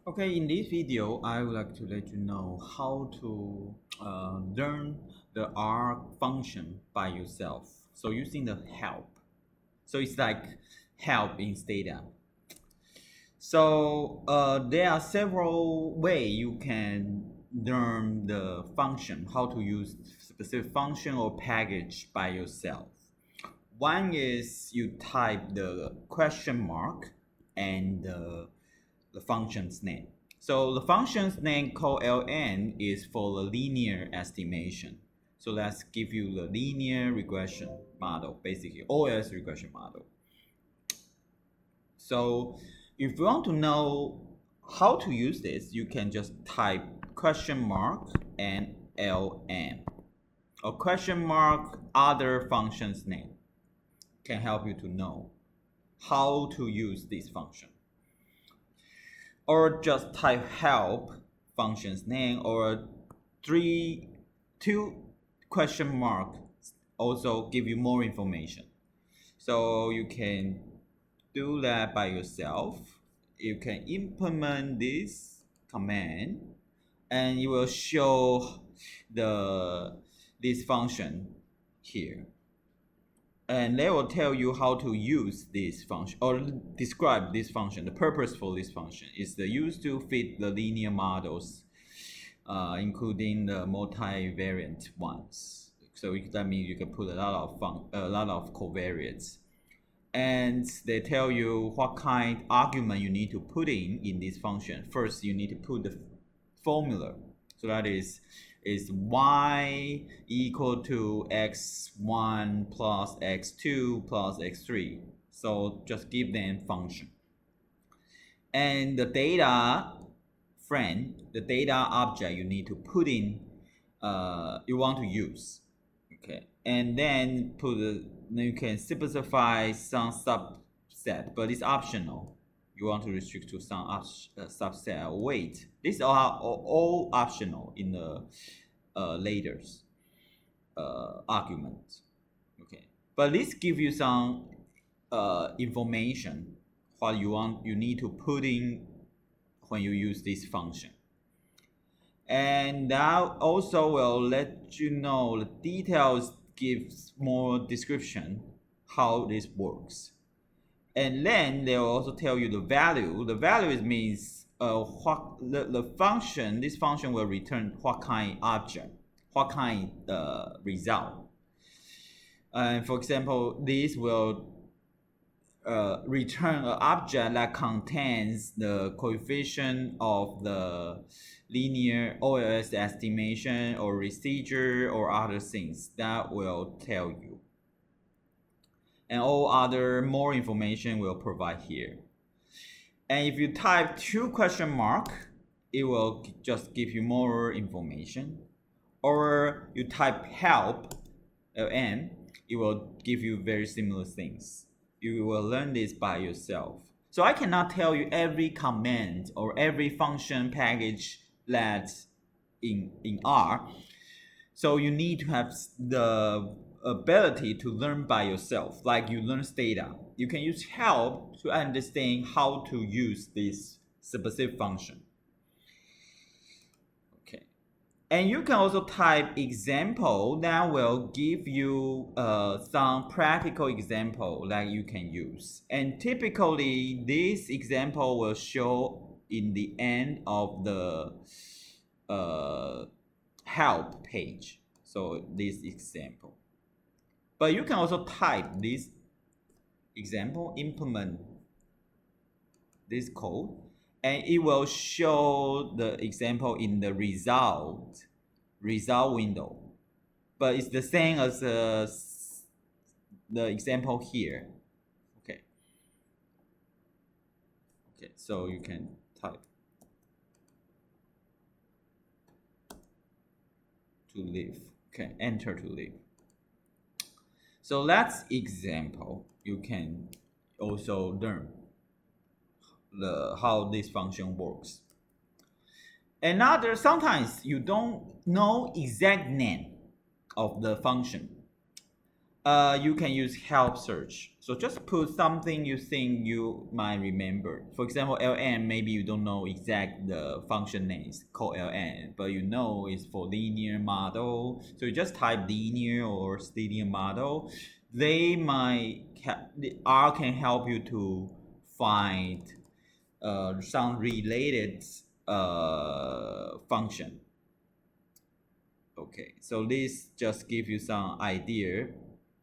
Okay, in this video, I would like to let you know how to learn the R function by yourself. So using the help. So it's like help in Stata. So there are several ways you can learn the function, how to use specific function or package by yourself. One is you type the question mark and the function's name. So the function's name called ln is for the linear estimation. So let's give you the linear regression model, basically OS regression model. So if you want to know how to use this, you can just type question mark and ln or question mark other function's name can help you to know how to use this function. Or just type help function's name or two question mark also give you more information. So you can do that by yourself. You can implement this command and it will show this function here. And they will tell you how to use this function or describe this function. The purpose for this function is the use to fit the linear models, including the multivariate ones. So that means you can put a lot of covariates. And they tell you what kind of argument you need to put in this function. First, you need to put the formula. So that is y equal to x1 plus x2 plus x3. So just give them function. And the data frame, the data object you need to put in, you want to use. Okay, and then you can specify some subset, but it's optional. You want to restrict to some subset weight. These are all optional in the later argument. Okay, but this gives you some information what you need to put in when you use this function. And that also will let you know the details, gives more description how this works. And then they will also tell you the value. The value means what the function, this function will return what kind object, what kind result. And for example, this will return an object that contains the coefficient of the linear OLS estimation or residual or other things that will tell you. And all other more information will provide here. And if you type two question mark, it will just give you more information. Or you type help, ln, it will give you very similar things. You will learn this by yourself. So I cannot tell you every command or every function package that's in R. So you need to have the ability to learn by yourself, like you learn Stata. You can use help to understand how to use this specific function. Okay. And you can also type example that will give you some practical example that you can use. And typically, this example will show in the end of the help page. So this example. But you can also type this example, implement this code, and it will show the example in the result window. But it's the same as the example here. Okay. Okay, so you can type to leave. Okay, enter to leave. So that's example. You can also learn how this function works. Sometimes you don't know exact name of the function. You can use help search. So just put something you think you might remember. For example, ln, maybe you don't know exact the function names called ln, but you know it's for linear model. So you just type linear or linear model. They might the R can help you to find some related function. Okay, so this just give you some idea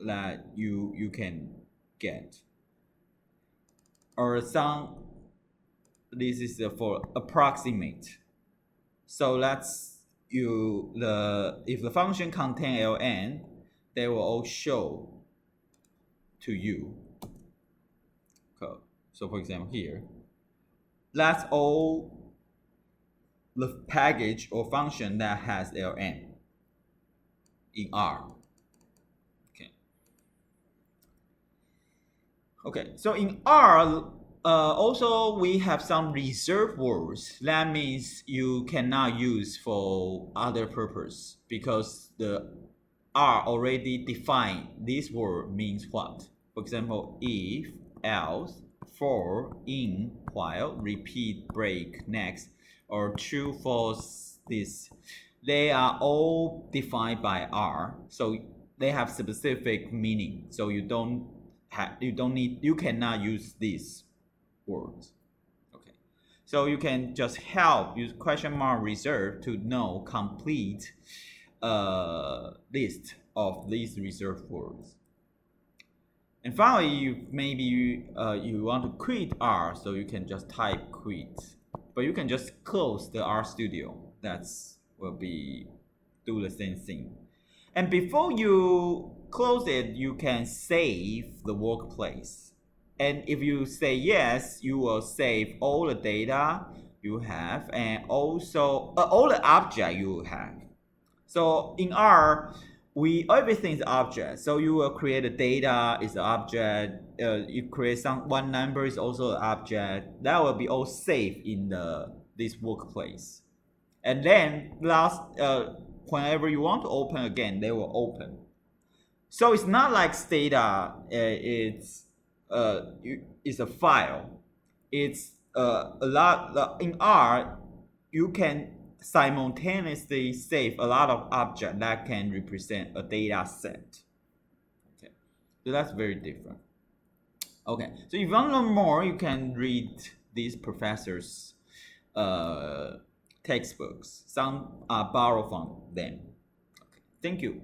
that you can get, or some, this is for approximate. So let's you the if the function contain ln, they will all show to you. Okay. So for example here, that's all the package or function that has ln in R. Okay, so in R, also we have some reserved words. That means you cannot use for other purpose because the R already defined this word means what. For example, if, else, for, in, while, repeat, break, next, or true, false, this. They are all defined by R, so they have specific meaning. So you cannot use these words. Okay, so you can just help use question mark reserve to know complete list of these reserved words. And finally, maybe you want to quit R, so you can just type quit, but you can just close the R Studio. That's will be do the same thing. And before you close it, you can save the workplace. And if you say yes, you will save all the data you have and also all the object you have. So in R, everything is object. So you will create a data is an object. You create one number is also an object. That will be all saved in this workplace. And then whenever you want to open again, they will open. So it's not like data. It's a file. It's a lot in R. You can simultaneously save a lot of objects that can represent a data set. Okay, so that's very different. Okay, so if you want to learn more, you can read these professors' textbooks. Some are borrowed from them. Okay. Thank you.